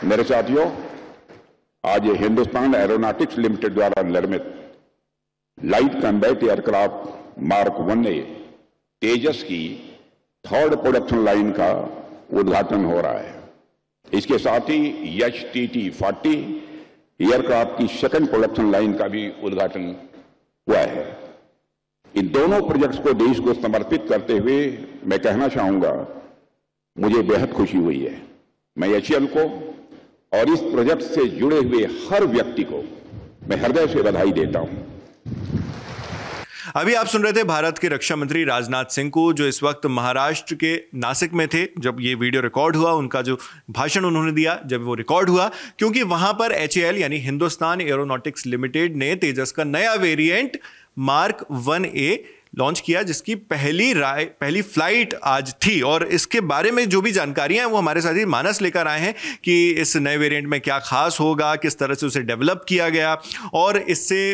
मेरे साथियों, आज ये हिंदुस्तान एरोनॉटिक्स लिमिटेड द्वारा निर्मित light combat aircraft mark 1A तेजस की थर्ड प्रोडक्शन लाइन का उद्घाटन हो रहा है। इसके साथ ही HTT-40 एयरक्राफ्ट की सेकंड प्रोडक्शन लाइन का भी उद्घाटन हुआ है। इन दोनों प्रोजेक्ट्स को देश को समर्पित करते हुए मैं कहना चाहूंगा, मुझे बेहद खुशी हुई है। मैं HAL को और इस प्रोजेक्ट से जुड़े हुए हर व्यक्ति को मैं हृदय से बधाई देता हूं। अभी आप सुन रहे थे भारत के रक्षा मंत्री राजनाथ सिंह को, जो इस वक्त महाराष्ट्र के नासिक में थे जब ये वीडियो रिकॉर्ड हुआ। उनका जो भाषण उन्होंने दिया जब वो रिकॉर्ड हुआ, क्योंकि वहां पर HAL यानी हिंदुस्तान एरोनॉटिक्स लिमिटेड ने तेजस का नया वेरिएंट मार्क 1A लॉन्च किया, जिसकी पहली फ्लाइट आज थी। और इसके बारे में जो भी जानकारियां हैं वो हमारे साथी मानस लेकर आए हैं कि इस नए वेरिएंट में क्या खास होगा, किस तरह से उसे डेवलप किया गया और इससे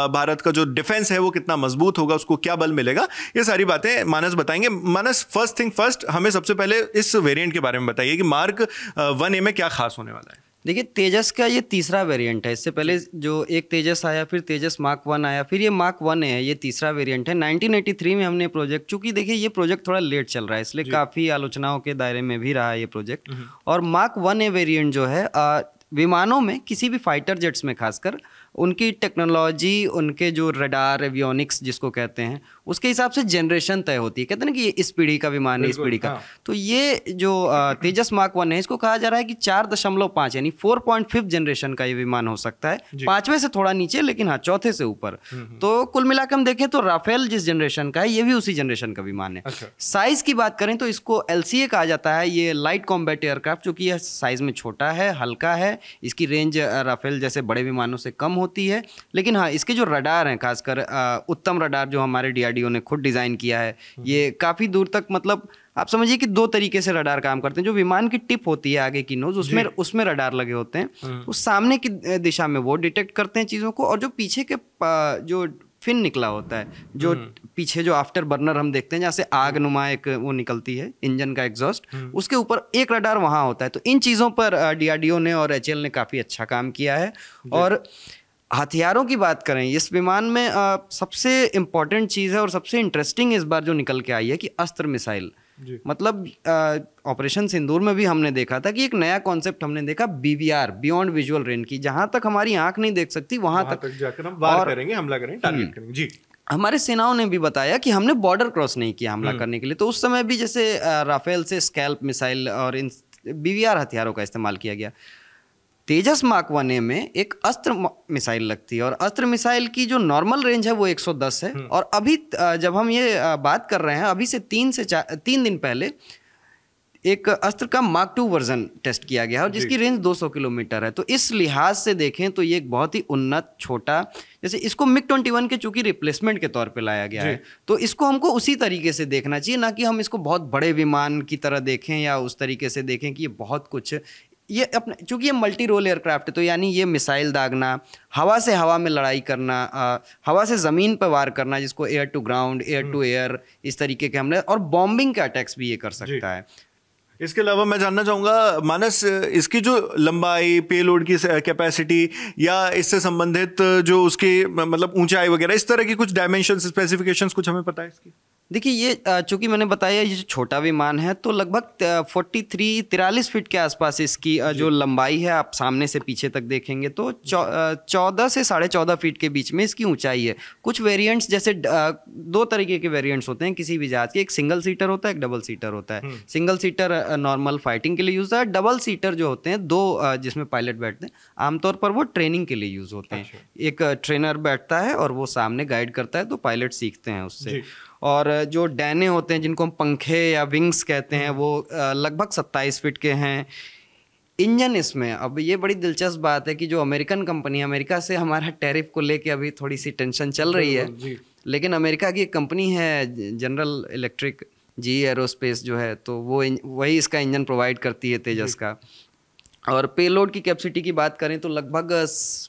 भारत का जो डिफेंस है वो कितना मजबूत होगा, उसको क्या बल मिलेगा, ये सारी बातें मानस बताएंगे। मानस, फर्स्ट थिंग फर्स्ट, हमें सबसे पहले इस वेरिएंट के बारे में बताइए कि मार्क 1A में क्या खास होने वाला है। देखिए, तेजस का ये तीसरा वेरिएंट है। इससे पहले जो एक तेजस आया, फिर तेजस मार्क 1 आया, फिर ये मार्क 1A है, ये तीसरा वेरिएंट है। 1983 में हमने प्रोजेक्ट, चूंकि देखिए ये प्रोजेक्ट थोड़ा लेट चल रहा है, इसलिए काफ़ी आलोचनाओं के दायरे में भी रहा है ये प्रोजेक्ट। और मार्क 1A वेरिएंट जो है, विमानों में किसी भी फाइटर जेट्स में खासकर उनकी टेक्नोलॉजी, उनके जो रडार एवियोनिक्स जिसको कहते हैं, उसके हिसाब से जनरेशन तय होती है। कहते हैं ना कि ये इस पीढ़ी का विमान है, इस पीढ़ी का। तो ये जो तेजस मार्क 1 है, इसको कहा जा रहा है कि 4.5 यानी 4.5 जनरेशन का ये विमान हो सकता है। 5वें से थोड़ा नीचे, लेकिन हाँ, चौथे से ऊपर। तो कुल मिलाकर हम देखें तो राफेल जिस जनरेशन का है, ये भी उसी जनरेशन का विमान है। साइज की बात करें तो इसको LCA कहा जाता है, ये लाइट कॉम्बैट एयरक्राफ्ट, क्योंकि यह साइज में छोटा है, हल्का है। इसकी रेंज राफेल जैसे बड़े विमानों से कम होती है। लेकिन हाँ, इसके जो रडार हैं, खासकर उत्तम रडार जो हमारे DRDO ने खुद डिज़ाइन किया है, ये काफ़ी दूर तक, मतलब आप समझिए कि 2 तरीके से रडार काम करते हैं। जो विमान की टिप होती है, आगे की नोज, उसमें रडार लगे होते हैं। उस सामने की दिशा में वो डिटेक्ट करते हैं चीज़ों को, और जो पीछे के जो फिन निकला होता है, जो पीछे जो आफ्टर बर्नर हम देखते हैं, जहाँ से आग नुमा एक वो निकलती है, इंजन का एग्जॉस्ट, उसके ऊपर एक रडार वहाँ होता है। तो इन चीज़ों पर DRDO ने और HAL ने काफ़ी अच्छा काम किया है। और हथियारों की बात करें, इस विमान में सबसे इम्पॉर्टेंट चीज़ है और सबसे इंटरेस्टिंग इस बार जो निकल के आई है कि अस्त्र मिसाइल। मतलब ऑपरेशन सिंदूर में भी हमने देखा था कि एक नया कॉन्सेप्ट हमने देखा, BVR, बियॉन्ड विजुअल रेंज की, जहां तक हमारी आंख नहीं देख सकती वहां तक जाकर हम वार करेंगे, हमला करेंगे, टारगेट करेंगे। जी, हमारे सेनाओं ने भी बताया कि हमने बॉर्डर क्रॉस नहीं किया हमला करने के लिए। तो उस समय भी जैसे राफेल से स्कैल्प मिसाइल और इन BVR हथियारों का इस्तेमाल किया गया। तेजस मार्क 1A में एक अस्त्र मिसाइल लगती है, और अस्त्र मिसाइल की जो नॉर्मल रेंज है वो 110 है। और अभी जब हम ये बात कर रहे हैं, अभी से 3 दिन पहले एक अस्त्र का मार्क 2 वर्जन टेस्ट किया गया है, और जिसकी रेंज 200 किलोमीटर है। तो इस लिहाज से देखें तो ये एक बहुत ही उन्नत, छोटा, जैसे इसको MiG-21 के चूंकि रिप्लेसमेंट के तौर पे लाया गया है, तो इसको हमको उसी तरीके से देखना चाहिए, ना कि हम इसको बहुत बड़े विमान की तरह देखें या उस तरीके से देखें कि ये बहुत कुछ, ये अपने, चूंकि ये मल्टी रोल एयरक्राफ्ट है, तो यानी ये मिसाइल दागना, हवा से हवा में लड़ाई करना, हवा से ज़मीन पर वार करना, जिसको air to ground, air to air, इस तरीके के हमले, और बॉम्बिंग के अटैक्स भी ये कर सकता है। इसके अलावा मैं जानना चाहूँगा मानस, इसकी जो लंबाई, पेलोड की कैपेसिटी, या इससे संबंधित जो उसकी मतलब ऊंचाई वगैरह, इस तरह की कुछ डायमेंशंस, स्पेसिफिकेशंस कुछ हमें पता है इसकी? देखिए, ये चूंकि मैंने बताया ये छोटा विमान है, तो लगभग 43 फीट के आसपास इसकी जो लंबाई है, आप सामने से पीछे तक देखेंगे तो 14 से 14.5 फीट के बीच में इसकी ऊंचाई है। कुछ वेरिएंट्स, जैसे 2 तरीके के वेरिएंट्स होते हैं किसी भी जहाज के, एक सिंगल सीटर होता है, एक डबल सीटर होता है। सिंगल सीटर नॉर्मल फाइटिंग के लिए यूज होता है। डबल सीटर जो होते हैं, 2 जिसमें पायलट बैठते हैं, आमतौर पर वो ट्रेनिंग के लिए यूज होते हैं। एक ट्रेनर बैठता है और वो सामने गाइड करता है, तो पायलट सीखते हैं उससे। और जो डैने होते हैं, जिनको हम पंखे या विंग्स कहते हैं, वो लगभग 27 फीट के हैं। इंजन इसमें, अब ये बड़ी दिलचस्प बात है कि जो अमेरिकन कंपनी, अमेरिका से हमारा टैरिफ को लेके अभी थोड़ी सी टेंशन चल रही है, लेकिन अमेरिका की एक कंपनी है जनरल इलेक्ट्रिक, GE एरोस्पेस जो है, तो वो वही इसका इंजन प्रोवाइड करती है तेजस का। और पेलोड की कैपेसिटी की बात करें तो लगभग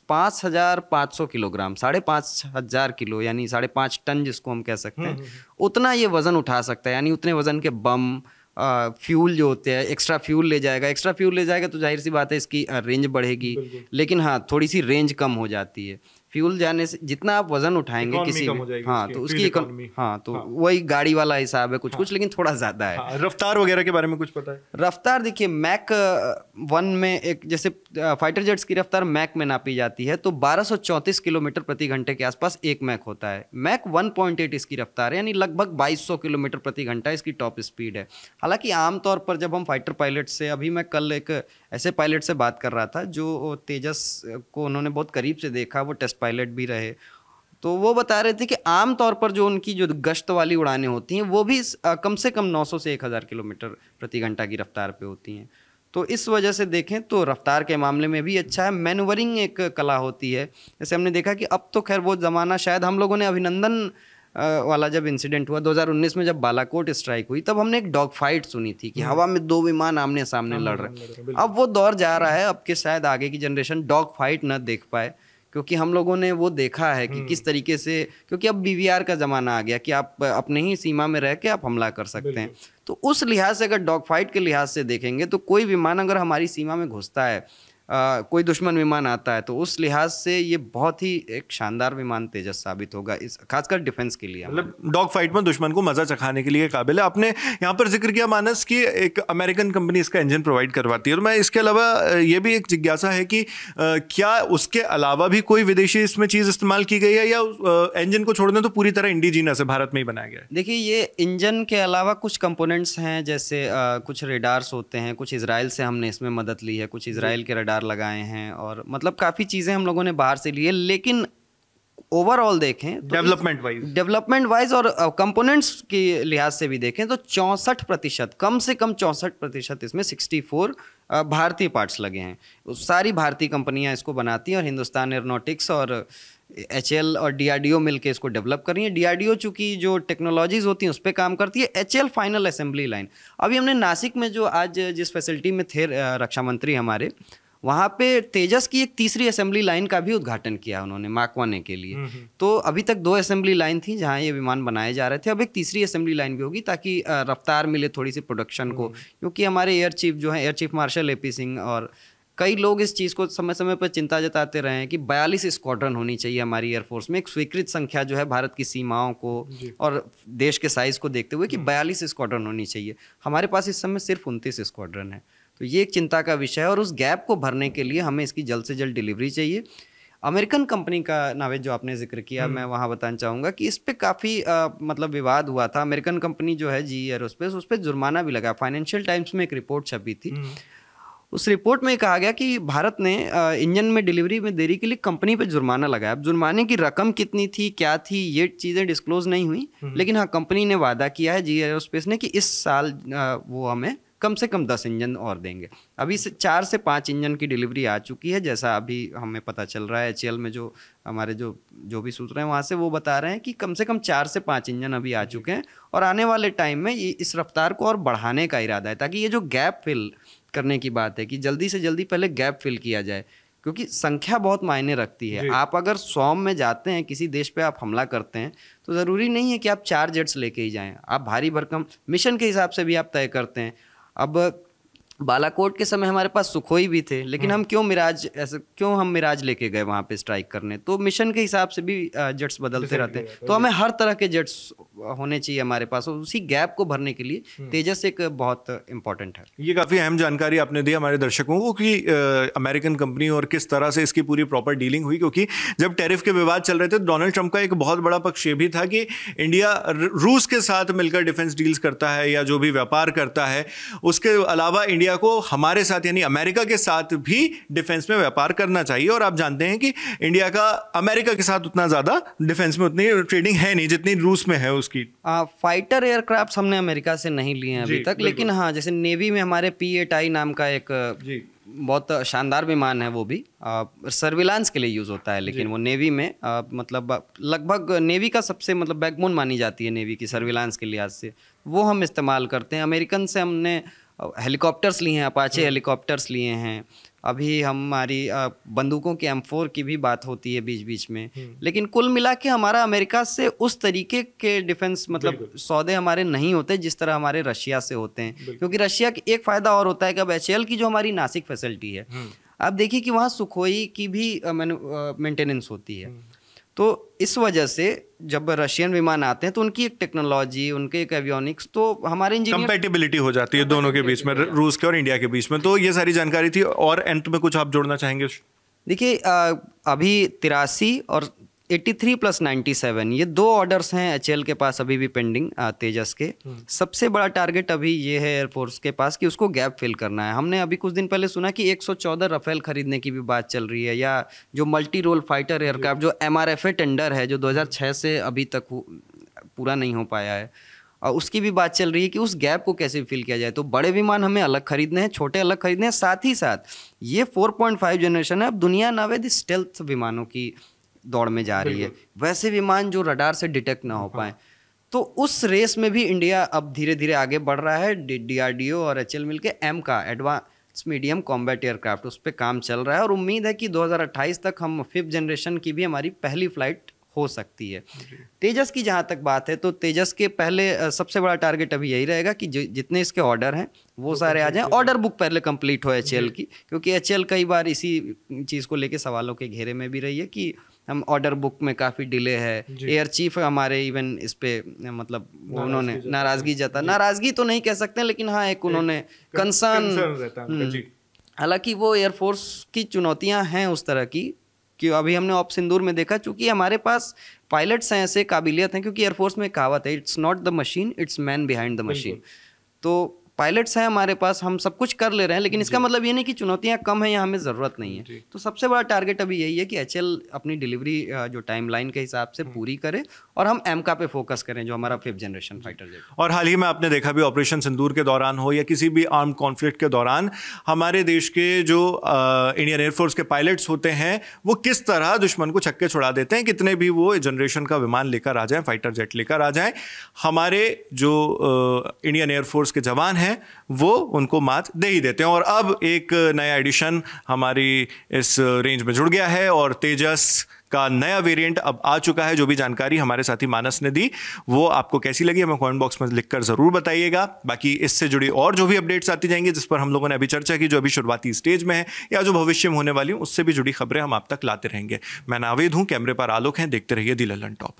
5,500 किलोग्राम, 5,500 किलो, यानी 5.5 टन जिसको हम कह सकते हैं, उतना ये वज़न उठा सकता है। यानी उतने वज़न के बम, फ्यूल जो होते हैं, एक्स्ट्रा फ्यूल ले जाएगा तो जाहिर सी बात है इसकी रेंज बढ़ेगी, लेकिन हाँ थोड़ी सी रेंज कम हो जाती है। फ्यूल जाने से जितना आप वजन उठाएंगे किसी भी, हाँ तो उसकी हाँ तो वही गाड़ी वाला हिसाब है कुछ लेकिन थोड़ा ज्यादा है। रफ्तार वगैरह के बारे में कुछ पता है? रफ्तार देखिए मैक 1 में, एक जैसे फाइटर जेट्स की रफ्तार मैक में नापी जाती है तो 1234 किलोमीटर प्रति घंटे के आसपास एक मैक होता है। मैक 1.8 इसकी रफ्तार है, यानी लगभग 2200 किलोमीटर प्रति घंटा इसकी टॉप स्पीड है। हालांकि आमतौर पर जब हम फाइटर पायलट से, अभी मैं कल एक ऐसे पायलट से बात कर रहा था जो तेजस को उन्होंने बहुत करीब से देखा, वो टेस्ट पायलट भी रहे, तो वो बता रहे थे कि आमतौर पर जो उनकी जो गश्त वाली उड़ानें होती हैं वो भी कम से कम 900 से 1000 किलोमीटर प्रति घंटा की रफ्तार पे होती हैं। तो इस वजह से देखें तो रफ्तार के मामले में भी अच्छा है। मैनूवरिंग एक कला होती है, जैसे हमने देखा कि अब तो खैर वो ज़माना, शायद हम लोगों ने अभिनंदन वाला जब इंसिडेंट हुआ 2019 में जब बालाकोट स्ट्राइक हुई, तब हमने एक डॉग फाइट सुनी थी कि हवा में 2 विमान आमने सामने लड़ रहे। अब वो दौर जा रहा है, अब के शायद आगे की जनरेशन डॉग फाइट न देख पाए, क्योंकि हम लोगों ने वो देखा है कि किस तरीके से, क्योंकि अब BVR का ज़माना आ गया कि आप अपने ही सीमा में रह के आप हमला कर सकते हैं। तो उस लिहाज से अगर डॉग फाइट के लिहाज से देखेंगे तो कोई विमान अगर हमारी सीमा में घुसता है, कोई दुश्मन विमान आता है, तो उस लिहाज से ये बहुत ही एक शानदार विमान तेजस साबित होगा, इस खासकर डिफेंस के लिए। मतलब डॉग फाइट में दुश्मन को मजा चखाने के लिए काबिल है। आपने यहाँ पर जिक्र किया मानस कि एक अमेरिकन कंपनी इसका इंजन प्रोवाइड करवाती है, और मैं इसके अलावा ये भी एक जिज्ञासा है कि क्या उसके अलावा भी कोई विदेशी इसमें चीज़ इस्तेमाल की गई है, या इंजन को छोड़ दें तो पूरी तरह इंडिजीनस है, भारत में ही बनाया गया है? देखिए ये इंजन के अलावा कुछ कंपोनेंट्स हैं, जैसे कुछ रेडार्स होते हैं, कुछ इजराइल से हमने इसमें मदद ली है, कुछ इजराइल के रेडार लगाए हैं, और मतलब काफ़ी चीज़ें हम लोगों ने बाहर से ली है। लेकिन ओवरऑल देखें तो डेवलपमेंट वाइज और कंपोनेंट्स के लिहाज से भी देखें तो 64%, कम से कम 64% इसमें 64 भारतीय पार्ट्स लगे हैं। सारी भारतीय कंपनियां इसको बनाती हैं, और हिंदुस्तान एरोनॉटिक्स और HAL और DRDO मिलके इसको डेवलप कर रही है। DRDO चूँकि जो टेक्नोलॉजीज़ होती हैं उस पर काम करती है, HAL फाइनल असेंबली लाइन। अभी हमने नासिक में जो आज जिस फैसिलिटी में थे रक्षा मंत्री हमारे, वहाँ पे तेजस की एक तीसरी असेंबली लाइन का भी उद्घाटन किया उन्होंने मार्क 1 के लिए। तो अभी तक 2 असेंबली लाइन थी जहाँ ये विमान बनाए जा रहे थे, अब एक तीसरी असेंबली लाइन भी होगी ताकि रफ्तार मिले थोड़ी सी प्रोडक्शन को, क्योंकि हमारे एयर चीफ जो हैं, air chief marshal AP Singh और कई लोग इस चीज़ को समय समय पर चिंता जताते रहे हैं कि 42 स्क्वाड्रन होनी चाहिए हमारी एयरफोर्स में, एक स्वीकृत संख्या जो है भारत की सीमाओं को और देश के साइज़ को देखते हुए कि 42 स्क्वाड्रन होनी चाहिए। हमारे पास इस समय सिर्फ 29 स्क्वाड्रन है, तो ये एक चिंता का विषय है, और उस गैप को भरने के लिए हमें इसकी जल्द से जल्द डिलीवरी चाहिए। अमेरिकन कंपनी का नावेद जो आपने जिक्र किया, मैं वहाँ बताना चाहूँगा कि इस पर काफ़ी मतलब विवाद हुआ था। अमेरिकन कंपनी जो है GE एरोस्पेस, उस पर जुर्माना भी लगा। फाइनेंशियल टाइम्स में एक रिपोर्ट छपी थी, उस रिपोर्ट में कहा गया कि भारत ने इंजन में डिलीवरी में देरी के लिए कंपनी पे जुर्माना लगाया। अब जुर्माने की रकम कितनी थी, क्या थी, ये चीज़ें डिस्क्लोज नहीं हुई, लेकिन हाँ कंपनी ने वादा किया है GE एरोस्पेस ने कि इस साल वो हमें कम से कम 10 इंजन और देंगे। अभी से 4 से 5 इंजन की डिलीवरी आ चुकी है, जैसा अभी हमें पता चल रहा है। HAL में जो हमारे जो भी सूत्र हैं वहाँ से वो बता रहे हैं कि कम से कम 4 से 5 इंजन अभी आ चुके हैं, और आने वाले टाइम में ये इस रफ्तार को और बढ़ाने का इरादा है, ताकि ये जो गैप फिल करने की बात है कि जल्दी से जल्दी पहले गैप फिल किया जाए, क्योंकि संख्या बहुत मायने रखती है। आप अगर 100 में जाते हैं, किसी देश पे आप हमला करते हैं, तो ज़रूरी नहीं है कि आप 4 जेट्स लेके ही जाएं, आप भारी भरकम मिशन के हिसाब से भी आप तय करते हैं। अब बालाकोट के समय हमारे पास सुखोई भी थे, लेकिन हम क्यों मिराज लेके गए वहाँ पे स्ट्राइक करने? तो मिशन के हिसाब से भी जेट्स बदलते रहते हैं, तो हमें हर तरह के जेट्स होने चाहिए हमारे पास, और उसी गैप को भरने के लिए तेजस एक बहुत इंपॉर्टेंट है। ये काफ़ी अहम जानकारी आपने दी हमारे दर्शकों को कि अमेरिकन कंपनी और किस तरह से इसकी पूरी प्रॉपर डीलिंग हुई, क्योंकि जब टैरिफ के विवाद चल रहे थे, डोनाल्ड ट्रंप का एक बहुत बड़ा पक्ष ये भी था कि इंडिया रूस के साथ मिलकर डिफेंस डील्स करता है या जो भी व्यापार करता है, उसके अलावा इंडिया को हमारे साथ यानी अमेरिका के साथ भी डिफेंस में व्यापार करना चाहिए। और आप जानते हैं कि इंडिया का अमेरिका के साथ उतना ज्यादा डिफेंस में उतनी ट्रेडिंग है नहीं जितनी रूस में है उसकी। फाइटर एयरक्राफ्ट हमने अमेरिका से नहीं लिए हैं अभी तक, लेकिन हाँ जैसे नेवी में हमारे P-8I नाम का एक बहुत शानदार विमान है, वो भी सर्विलांस के लिए यूज़ होता है, लेकिन वो नेवी में मतलब लगभग नेवी का सबसे बैकबोन मानी जाती है नेवी की सर्विलांस के लिहाज से, वो हम इस्तेमाल करते हैं। अमेरिकन से हमने हेलीकॉप्टर्स लिए हैं, अपाचे हेलीकॉप्टर्स लिए हैं। अभी हमारी बंदूकों के M4 की भी बात होती है बीच बीच में। लेकिन कुल मिला के हमारा अमेरिका से उस तरीके के डिफेंस मतलब सौदे हमारे नहीं होते जिस तरह हमारे रशिया से होते हैं। क्योंकि रशिया का एक फ़ायदा और होता है कि अब HAL की जो हमारी नासिक फैसिलिटी है, आप देखिए कि वहाँ सुखोई की भी मेंटेनेंस होती है। तो इस वजह से जब रशियन विमान आते हैं तो उनकी एक टेक्नोलॉजी, उनके एक एवियोनिक्स, तो हमारे इंजीनियर कंपैटिबिलिटी हो जाती है दोनों के बीच में, रूस के और इंडिया के बीच में। तो ये सारी जानकारी थी। और एंड में कुछ आप जोड़ना चाहेंगे? देखिए अभी 83 और 83 + 97 ये 2 ऑर्डर्स हैं HAL के पास अभी भी पेंडिंग तेजस के। सबसे बड़ा टारगेट अभी ये है एयरफोर्स के पास कि उसको गैप फिल करना है। हमने अभी कुछ दिन पहले सुना कि 114 राफेल खरीदने की भी बात चल रही है, या जो मल्टी रोल फाइटर एयरक्राफ्ट जो MRFA टेंडर है जो 2006 से अभी तक पूरा नहीं हो पाया है, और उसकी भी बात चल रही है कि उस गैप को कैसे फिल किया जाए। तो बड़े विमान हमें अलग खरीदने हैं, छोटे अलग खरीदने हैं। साथ ही साथ ये 4.5 जनरेशन है, अब दुनिया नावेद स्टेल्थ विमानों की दौड़ में जा रही है, वैसे विमान जो रडार से डिटेक्ट ना हो पाए। तो उस रेस में भी इंडिया अब धीरे धीरे आगे बढ़ रहा है। DRDO और HAL मिलके M का एडवांस मीडियम कॉम्बैट एयरक्राफ्ट उस पर काम चल रहा है, और उम्मीद है कि 2028 तक हम 5th जनरेशन की भी हमारी पहली फ्लाइट हो सकती है। तेजस की जहाँ तक बात है तो तेजस के पहले सबसे बड़ा टारगेट अभी यही रहेगा कि जितने इसके ऑर्डर हैं वो सारे आ जाएं। ऑर्डर बुक पहले कंप्लीट हो HAL की, क्योंकि HAL कई बार इसी चीज़ को लेके सवालों के घेरे में भी रही है कि हम ऑर्डर बुक में काफ़ी डिले है। एयर चीफ हमारे इवन इस पे मतलब उन्होंने नाराज़गी तो नहीं कह सकते, लेकिन हाँ एक उन्होंने कंसर्न। हालांकि वो एयरफोर्स की चुनौतियां हैं उस तरह की कि अभी हमने ऑप सिंदूर में देखा, चूंकि हमारे पास पायलट्स हैं, ऐसे काबिलियत हैं, क्योंकि एयरफोर्स में कहावत है it's not the machine it's man behind the machine. तो पायलट्स हैं हमारे पास, हम सब कुछ कर ले रहे हैं, लेकिन इसका मतलब ये नहीं कि चुनौतियां कम हैं या हमें ज़रूरत नहीं है। तो सबसे बड़ा टारगेट अभी यही है कि HAL अपनी डिलीवरी जो टाइमलाइन के हिसाब से पूरी करे, और हम MCA पे फोकस करें जो हमारा 5th जनरेशन फाइटर जेट। और हाल ही में आपने देखा भी ऑपरेशन सिंदूर के दौरान हो या किसी भी आर्म कॉन्फ्लिक्ट के दौरान हमारे देश के जो इंडियन एयरफोर्स के पायलट्स होते हैं वो किस तरह दुश्मन को छक्के छुड़ा देते हैं। कितने भी वो जनरेशन का विमान लेकर आ जाएं, फाइटर जेट लेकर आ जाएं, हमारे जो इंडियन एयरफोर्स के जवान हैं वो उनको मात दे ही देते हैं। और अब एक नया एडिशन हमारी इस रेंज में जुड़ गया है और तेजस का नया वेरिएंट अब आ चुका है। जो भी जानकारी हमारे साथी मानस ने दी वो आपको कैसी लगी हमें कमेंट बॉक्स में लिखकर जरूर बताइएगा। बाकी इससे जुड़ी और जो भी अपडेट्स आती जाएंगी जिस पर हम लोगों ने अभी चर्चा की, जो अभी शुरुआती स्टेज में है या जो भविष्य में होने वाली उससे भी जुड़ी खबरें हम आप तक लाते रहेंगे। मैं नावेद हूं, कैमरे पर आलोक हैं, देखते रहिए दी लल्लन टॉप।